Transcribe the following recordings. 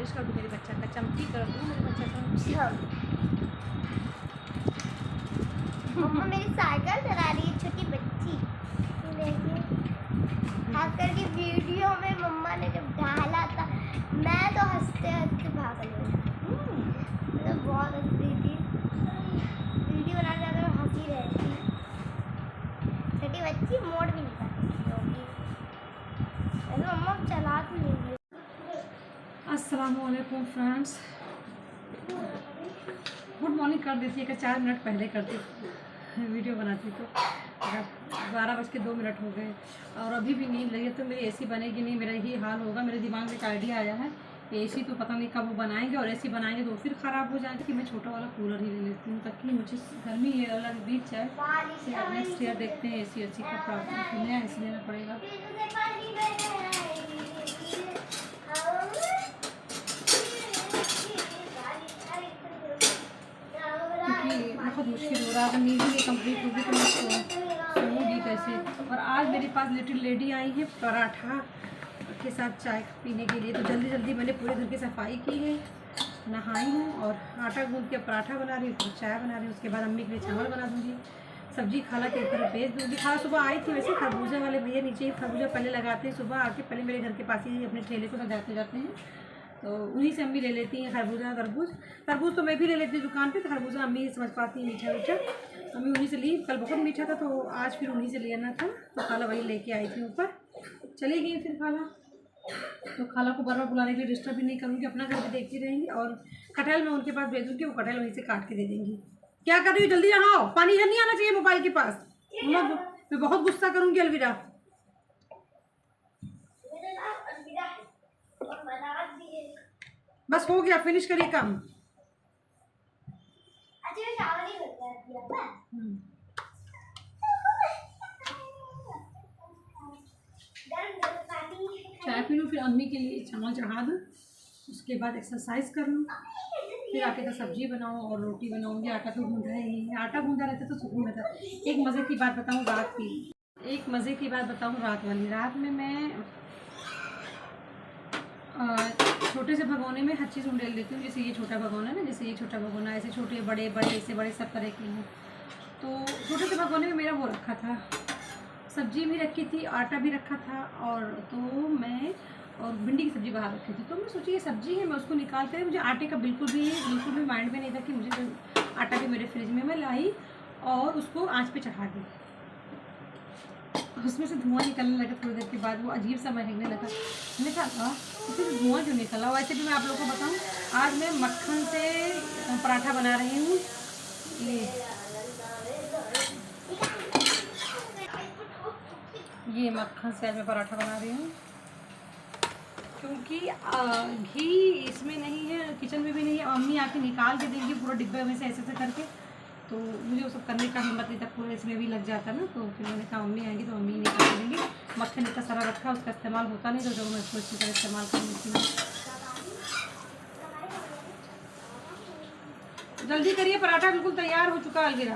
Polish कर दूँ मेरे बच्चा का, चमकी कर दूँ मेरे बच्चा का। मम्मा मेरी साइकिल चला रही है, छोटी बच्ची। देखिए खास करके वीडियो में मम्मा ने जब डाला था, मैं तो हंसते हंसते भाग गई। मतलब बहुत हंस रही थी, वीडियो बनाने जाकर हंसी रहती। छोटी बच्ची मोड़ भी नहीं पाती होगी, ऐसे मम्मा चला तो नहीं रही। अस्सलामुअलैकुम फ्रेंड्स, गुड मॉर्निंग कर देती है कि 4 मिनट पहले करती वीडियो बनाती तो 12:02 हो गए और अभी भी नींद लगी है। तो मेरी एसी बनेगी नहीं, मेरा यही हाल होगा। मेरे दिमाग में एक आइडिया आया है, एसी तो पता नहीं कब वो बनाएंगे, और एसी बनाएंगे तो फिर ख़राब हो जाएगा कि मैं छोटा वाला कूलर ही ले लेती हूँ, ताकि मुझे गर्मी ये अलग बीच है। नेक्स्ट ईयर देखते हैं एसी का प्रॉब्लम, नया एसी लेना पड़ेगा। क्योंकि बहुत मुश्किल हो रहा है, अगर नींद ही कंप्लीट होगी तो मैं सोऊंगी कैसे। और आज मेरे पास लिटिल लेडी आई है पराठा के साथ चाय पीने के लिए, तो जल्दी जल्दी मैंने पूरे घर की सफाई की है, नहाई हूँ और आटा गूंद के पराठा बना रही हूँ, फिर चाय बना रही हूँ। उसके बाद अम्मी के लिए चावल बना दूँगी, सब्जी खाला के ऊपर भेज दूँगी। खाला सुबह आई थी, वैसे खरबूजा वाले भैया नीचे ही खरबूजा पहले लगाते हैं, सुबह आके पहले मेरे घर के पास ही अपने ठेले को सजाते जाते हैं, तो उन्हीं से अम्मी ले लेती हैं खरबूजा तरबूज तो मैं भी ले लेती हूँ दुकान पे, तो खरबूजा अम्मी समझ पाती हैं मीठा मीठा, अम्मी उन्हीं से ली। कल बहुत मीठा था तो आज फिर उन्हीं से लेना था, तो खाला वही लेके आई थी ऊपर, चली गई फिर खाला। तो खाला को बार बार बुलाने के लिए डिस्टर्ब भी नहीं करूँगी, अपना घर भी देखती रहेंगी। और कटहल मैं उनके पास भेजूँगी, वो कटहल वहीं से काट के दे देंगी। क्या कर रही हो, जल्दी यहाँ आओ, पानी इधर नहीं आना चाहिए मोबाइल के पास। मैं बहुत गुस्सा करूँगी अलविदा। बस हो गया, फिनिश करिए काम। चाय पी लूँ, फिर अम्मी के लिए चावल चढ़ा दूँ, उसके बाद एक्सरसाइज कर लूँ, फिर आके तो सब्जी बनाऊँ और रोटी बनाऊँगी। आटा तो गूंधा ही है, आटा गूंधा रहता तो सुकून रहता। एक मज़े की बात बताऊँ रात की, एक मज़े की बात बताऊँ रात वाली। रात में मैं छोटे से भगोने में हर चीज़ उंडेल देती हूँ। जैसे ये छोटा भगोना है ना, जैसे ये छोटा भगोना, ऐसे छोटे बड़े बड़े ऐसे बड़े सब तरह के हैं। तो छोटे से भगोने में मेरा वो रखा था, सब्जी भी रखी थी, आटा भी रखा था, और तो मैं और भिंडी की सब्ज़ी बाहर रखी थी। तो मैं सोची ये सब्ज़ी है, मैं उसको निकाल कर, मुझे आटे का बिल्कुल भी माइंड में नहीं था कि मुझे आटा भी मेरे फ्रिज में। मैं लाई और उसको आँच पे चढ़ा दी, उसमें से धुआं निकलने लगा। थोड़ी देर के बाद वो अजीब सा महकने लगा। मैंने कहा उसमें धुआं क्यों निकला। वैसे भी मैं आप लोगों को बताऊँ, आज मैं मक्खन से पराठा बना रही हूँ। ये मक्खन से आज मैं पराठा बना रही हूँ, क्योंकि घी इसमें नहीं है, किचन में भी नहीं है। अम्मी आके निकाल के देंगी पूरा डिब्बे में से ऐसे ऐसे करके, तो मुझे वो सब करने का हिम्मत नहीं था, पूरा इसमें भी लग जाता ना। तो फिर मैंने कहा अम्मी आएंगी तो अम्मी निकाल के देंगी। मक्खन इतना सारा रखा, उसका इस्तेमाल होता नहीं, तो जब मैं इसको अच्छी तरह इस्तेमाल कर लेती हूँ। जल्दी करिए, पराठा बिल्कुल तैयार हो चुका अलविदा।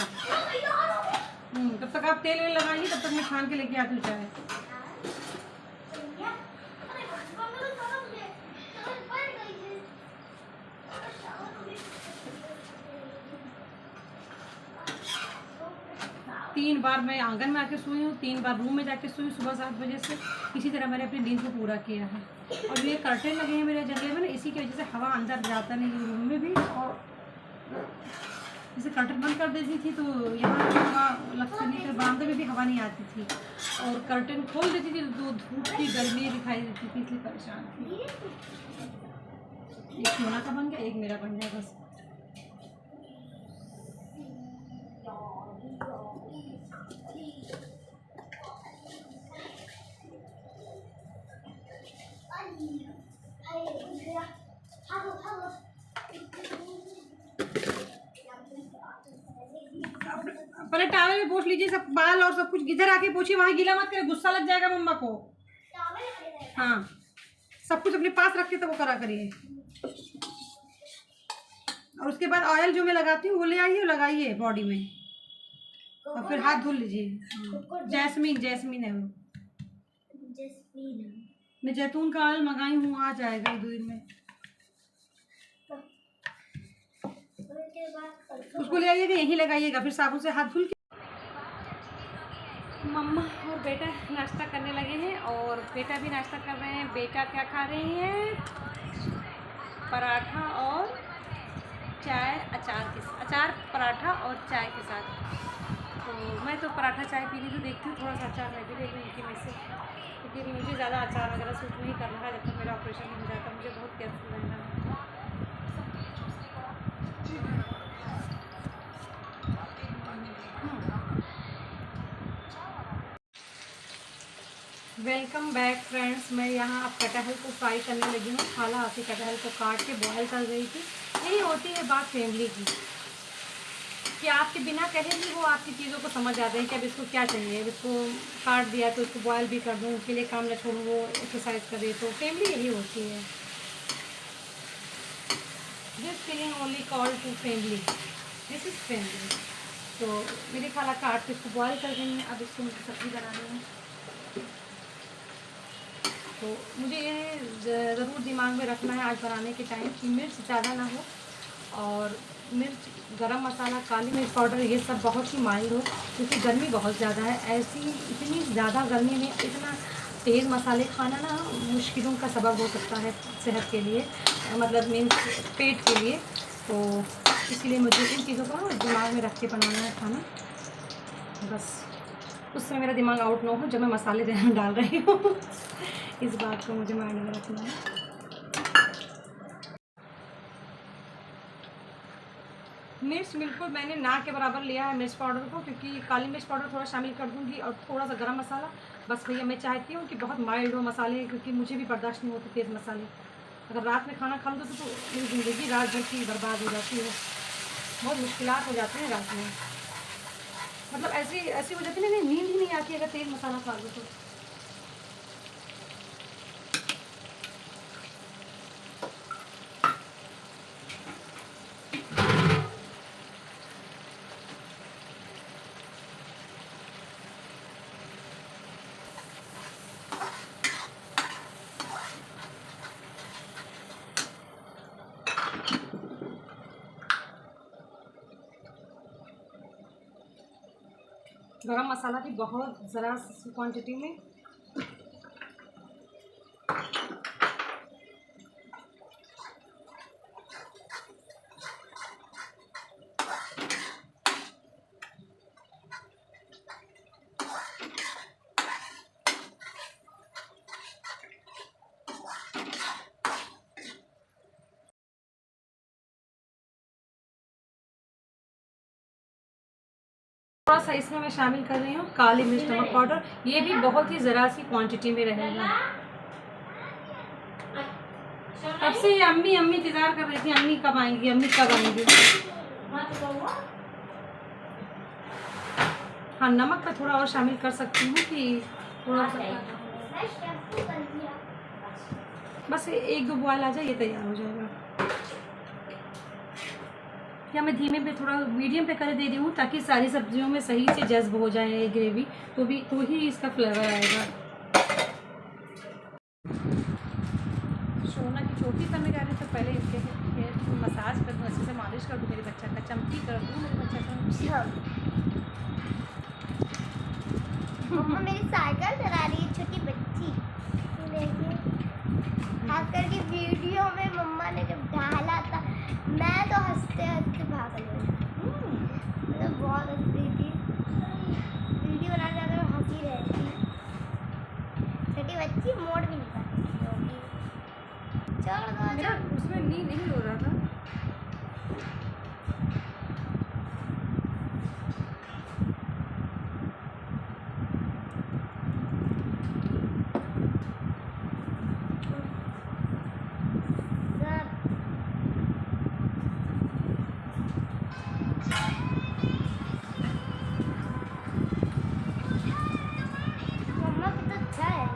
तब तक आप तेल वेल लगाइए, तब तक मैं छान के लेके आती हूँ चाय। तीन बार मैं आंगन में आके सोई हूँ, 3 बार रूम में जाके सोई सुबह 7 बजे से। इसी तरह मैंने अपनी नींद को पूरा किया है। और ये कर्टेन लगे हैं मेरे जगह में ना, इसी की वजह से हवा अंदर जाता नहीं रूम में भी। और जैसे कर्टेन बंद कर देती थी तो यहाँ हवा लगती नहीं, तो बरामदे में भी हवा नहीं आती थी। और कर्टेन खोल देती थी तो धूप की गर्मी दिखाई देती थी, इसलिए परेशान थी। एक सोना का बन गया, एक मेरा बन गया बस। पहले टावल में पोंछ लीजिए, सब बाल और सब कुछ इधर आके पोछिए, वहाँ गीला मत करिए, गुस्सा लग जाएगा मम्मा को। हाँ, सब कुछ अपने पास रख के तो वो करा करिए। और उसके बाद ऑयल जो मैं लगाती हूँ वो ले आइए, लगाइए बॉडी में, और फिर हाथ धुल लीजिए। जैस्मीन है वो। मैं जैतून का ऑयल मंगाई हूँ, आ जाएगा 2 दिन में। उसको ले आइएगा, यहीं लगाइएगा, फिर साबुन से हाथ धुल के। मम्मा और बेटा नाश्ता करने लगे हैं और बेटा भी नाश्ता कर रहे हैं। बेटा क्या खा रहे हैं? पराठा और चाय, अचार पराठा और चाय के साथ। तो मैं तो पराठा चाय पीने तो देखती हूँ, थोड़ा सा अचार मैं भी ले लूँ इनकी में से, क्योंकि मुझे ज़्यादा अचार वगैरह सूट नहीं कर रहा है। जब तक मेरा ऑपरेशन नहीं हो जाता मुझे बहुत केयरफुल रहना है। Welcome back friends. मैं यहाँ अब कटहल को फ्राई करने लगी हूँ। खाला आती कटहल को काट के बॉयल कर रही थी। यही होती है बात फैमिली की, कि आपके बिना कहे भी वो आपकी चीज़ों को समझ जाते हैं कि अब इसको क्या चाहिए। अब इसको काट दिया तो इसको बॉयल भी कर दूँ, उसके लिए काम न छोड़ूँ, वो एक्सरसाइज करे। तो फैमिली यही होती है। This feeling only call to family, this is family. तो मेरी खाला काट के इसको बॉयल कर देंगे। अब इसको मुझे सब्ज़ी बनानी है। तो मुझे ये ज़रूर दिमाग में रखना है आज बनाने के टाइम कि मिर्च ज़्यादा ना हो, और मिर्च, गरम मसाला, काली मिर्च पाउडर ये सब बहुत ही माइल्ड हो, क्योंकि गर्मी बहुत ज़्यादा है। ऐसी इतनी ज़्यादा गर्मी में इतना तेज़ मसाले खाना ना मुश्किलों का सबब हो सकता है सेहत के लिए, मतलब मीन्स पेट के लिए। तो इसलिए मुझे इन चीज़ों को दिमाग में रख के बनाना है खाना। बस उस समय मेरा दिमाग आउट ना हो जब मैं मसाले डाल रही हूँ। इस बात को मुझे माइंड में रखना है। मिर्च बिल्कुल मैंने ना के बराबर लिया है मिर्च पाउडर को, क्योंकि काली मिर्च पाउडर थोड़ा शामिल कर दूंगी और थोड़ा सा गरम मसाला। बस भैया मैं चाहती हूँ कि बहुत माइल्ड हो मसाले, क्योंकि मुझे भी बर्दाश्त नहीं होते तेज़ मसाले। अगर रात में खाना खा लो तो मेरी ज़िंदगी रात भर की बर्बाद हो जाती है। बहुत मुश्किलात हो जाते हैं रात में, मतलब ऐसी हो जाती है ना, नींद ही नहीं आती अगर तेज़ मसाला खा लो तो। गरम मसाला भी बहुत ज़रा सी क्वांटिटी में। थोड़ा सा इसमें मैं शामिल कर रही हूँ काली मिर्च नमक पाउडर। ये भी बहुत ही ज़रा सी क्वांटिटी में रहेगा। तब से अम्मी इंतज़ार कर रही थी, अम्मी कब आएंगी, अम्मी कब आएंगी। हाँ, नमक का थोड़ा और शामिल कर सकती हूँ कि थोड़ा सा, बस 1-2 बॉयल आ जाए ये तैयार हो जाएगा। या मैं धीमे पे थोड़ा मीडियम पे कर दे रही हूँ ताकि सारी सब्जियों में सही से जज्ब हो जाए ये ग्रेवी, तो ही इसका फ्लेवर आएगा। सोना की चोटी करने जा रहे तो पहले इसके मसाज कर दूँ, अच्छे से मालिश कर दूँ, मेरे बच्चा का चमकी कर दूँ, मेरे बच्चा का। मम्मा मेरी साइकिल चला रही है, छोटी बच्ची। देखिए, खास करके वीडियो में मम्मा ने जब डाला था मैं तो हंसते हंसते भाग गई। मतलब बहुत हंस रही थी, वीडियो बनाने जाकर हंसी रहती। छोटी बच्ची मोड़ भी नहीं पाती। छोड़ दो, मेरा उसमें नहीं हो रहा था। मम्मा कितना अच्छा है ये।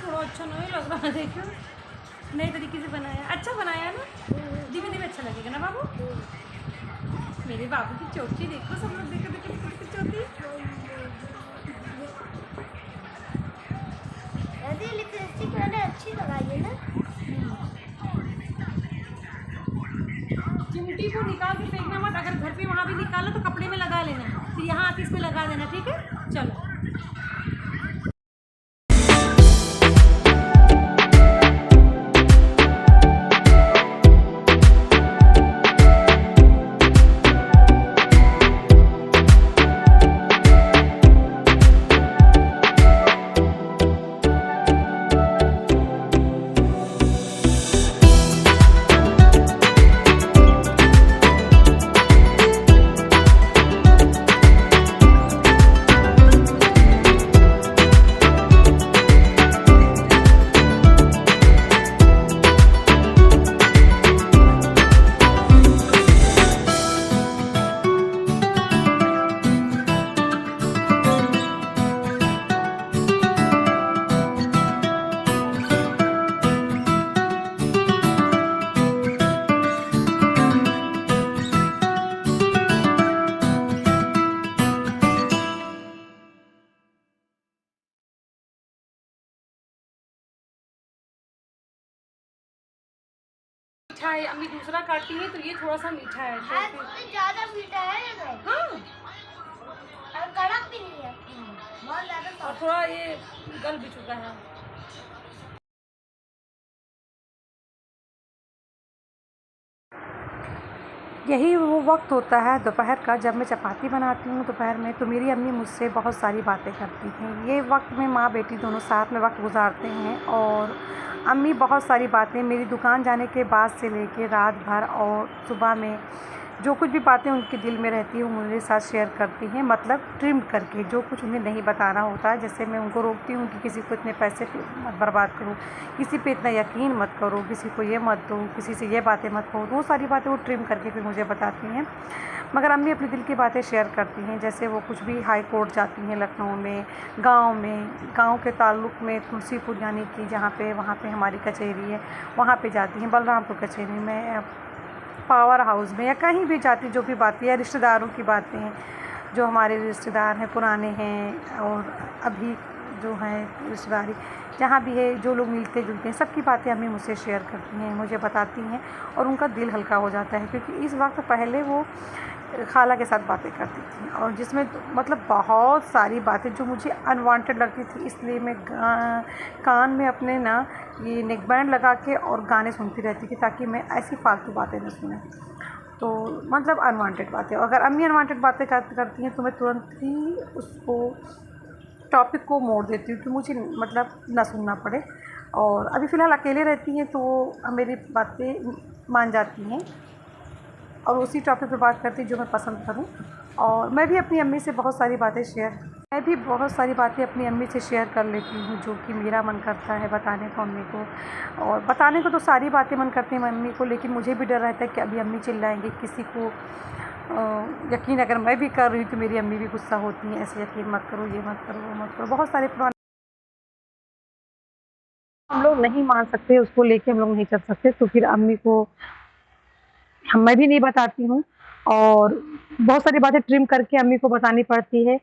थोड़ा अच्छा नहीं लग रहा है, देखो नए तरीके से बनाया, अच्छा बनाया ना, धीमे धीमे अच्छा लगेगा ना बाबू। मेरे बाबू की चोटी देखो, सब लोग देखो देखो देखो देखो चोटी। अरे लिपस्टिक मैंने अच्छी लगाई है ना। चिमटी को निकाल के फेंकना मत, अगर घर पे वहाँ भी निकालो तो कपड़े में लगा लेना, फिर यहाँ आके इस पे लगा देना, ठीक है। चलो मीठा है, अम्मी दूसरा काटी है तो ये थोड़ा सा मीठा है, हाँ, इसमें ज़्यादा मीठा है ये तो। हाँ और कड़क भी नहीं है, बहुत ज़्यादा। और थोड़ा ये गल भी चुका है। यही वो वक्त होता है दोपहर का जब मैं चपाती बनाती हूँ दोपहर में, तो मेरी अम्मी मुझसे बहुत सारी बातें करती हैं। ये वक्त में माँ बेटी दोनों साथ में वक्त गुजारते हैं, और अम्मी बहुत सारी बातें मेरी दुकान जाने के बाद से लेके रात भर और सुबह में जो कुछ भी बातें उनके दिल में रहती हैं वो मेरे साथ शेयर करती हैं, मतलब ट्रिम करके, जो कुछ उन्हें नहीं बताना होता है। जैसे मैं उनको रोकती हूँ कि किसी को इतने पैसे मत बर्बाद करो, किसी पे इतना यकीन मत करो, किसी को ये मत दो, किसी से ये बातें मत कहो, वो सारी बातें वो ट्रिम करके फिर मुझे बताती हैं। मगर अम्मी अपने दिल की बातें शेयर करती हैं। जैसे वो कुछ भी हाई कोर्ट जाती हैं लखनऊ में, गाँव के ताल्लुक़ में तुलसीपुर यानी कि जहाँ पे वहाँ पे हमारी कचहरी है, वहाँ पे जाती हैं। बलरामपुर कचहरी में, पावर हाउस में, या कहीं भी जाती, जो भी बातें या रिश्तेदारों की बातें हैं, जो हमारे रिश्तेदार हैं पुराने हैं और अभी जो हैं रिश्तेदारी जहाँ भी है, जो लोग मिलते जुलते हैं, सबकी बातें अम्मी मुझसे शेयर करती हैं, मुझे बताती हैं, और उनका दिल हल्का हो जाता है। क्योंकि इस वक्त पहले वो खाला के साथ बातें करती थी, और जिसमें मतलब बहुत सारी बातें जो मुझे अनवांटेड लगती थी, इसलिए मैं कान में अपने ना ये नेक बैंड लगा के और गाने सुनती रहती थी, ताकि मैं ऐसी फालतू बातें न सुने। तो मतलब अनवांटेड बातें, अगर अम्मी अनवांटेड बातें करती हैं तो मैं तुरंत ही उसको टॉपिक को मोड़ देती हूँ कि मुझे मतलब ना सुनना पड़े। और अभी फ़िलहाल अकेले रहती हैं तो वो मेरी बातें मान जाती हैं और उसी टॉपिक पे बात करती जो मैं पसंद करूं। और मैं भी अपनी अम्मी से बहुत सारी बातें अपनी अम्मी से शेयर कर लेती हूँ, जो कि मेरा मन करता है बताने को अम्मी को। और बताने को तो सारी बातें मन करती हैं मम्मी को, लेकिन मुझे भी डर रहता है कि अभी अम्मी चिल्लाएंगे, किसी को यकीन अगर मैं भी कर रही हूँ तो मेरी अम्मी भी गुस्सा होती हैं, ऐसे यकीन मत करो, ये मत करो, वो मत करो। बहुत सारे पुराने हम लोग नहीं मान सकते, उसको लेके हम लोग नहीं चल सकते, तो फिर अम्मी को मैं भी नहीं बताती हूँ। और बहुत सारी बातें ट्रिम करके अम्मी को बतानी पड़ती है,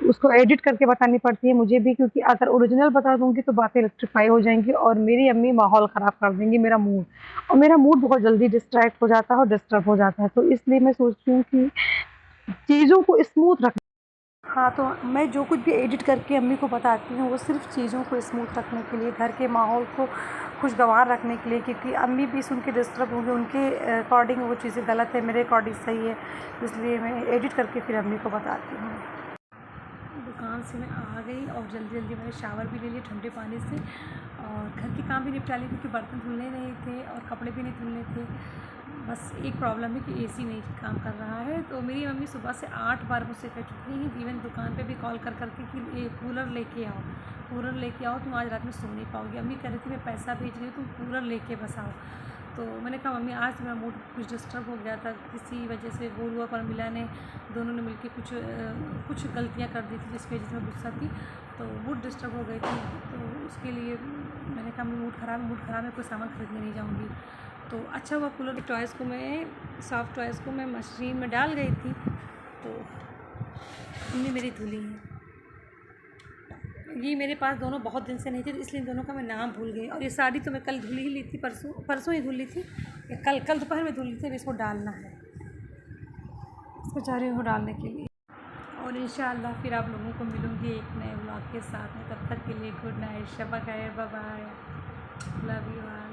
उसको एडिट करके बतानी पड़ती है मुझे भी, क्योंकि अगर ओरिजिनल बता दूँगी तो बातें इलेक्ट्रीफाई हो जाएंगी और मेरी अम्मी माहौल ख़राब कर देंगी, मेरा मूड, और मेरा मूड बहुत जल्दी डिस्ट्रैक्ट हो जाता है और डिस्टर्ब हो जाता है। तो इसलिए मैं सोचती हूँ कि चीज़ों को स्मूथ रख हाँ, तो मैं जो कुछ भी एडिट करके अम्मी को बताती हूँ वो सिर्फ़ चीज़ों को स्मूथ रखने के लिए, घर के माहौल को खुशगवार रखने के लिए, क्योंकि अम्मी भी सुन के डिस्टर्ब होंगे, उनके अकॉर्डिंग वो चीज़ें गलत है, मेरे अकॉर्डिंग सही है, इसलिए मैं एडिट करके फिर अम्मी को बताती हूँ। दुकान से मैं आ गई और जल्दी जल्दी मैंने शावर भी ले लिया ठंडे पानी से, और घर के काम भी निपटा लिए, क्योंकि बर्तन धुलने नहीं थे और कपड़े भी नहीं धुलने थे। बस एक प्रॉब्लम है कि एसी नहीं काम कर रहा है। तो मेरी मम्मी सुबह से 8 बार मुझसे कह चुकी हैं, इवन दुकान पे भी कॉल कर करके कि ये कूलर लेके आओ, पूरन लेके आओ, तुम आज रात में सो नहीं पाओगी। अम्मी कह रही थी मैं पैसा भेज रही हूँ, तुम पूरन लेके बस आओ। तो मैंने कहा मम्मी आज मेरा मूड कुछ डिस्टर्ब हो गया था, किसी वजह से गोलू और मिला ने दोनों ने मिलके कुछ गलतियाँ कर दी थी जिसकी वजह से मैं गुस्सा थी, तो मूड डिस्टर्ब हो गई थी। तो उसके लिए मैंने कहा मूड ख़राब है, कोई सामान खरीदने नहीं जाऊँगी। तो अच्छा हुआ कूलर टॉयज़ को मैं सॉफ्ट टॉयज़ को मैं मशीन में डाल गई थी, तो इनमें मेरी धुली है। ये मेरे पास दोनों बहुत दिन से नहीं थे, तो इसलिए इन दोनों का मैं नाम भूल गई। और ये साड़ी तो मैं कल धुल ही ली थी, परसों ही धुल ली थी, या कल दोपहर में धुल ली थी। अब इसको डालना है, इसको चाह रही हूँ डालने के लिए। और इंशाअल्लाह फिर आप लोगों को मिलूँगी एक नए व्लॉग के साथ में। तब तक के लिए गुड नाइट, शब खैर, बाय बाय, लव यू।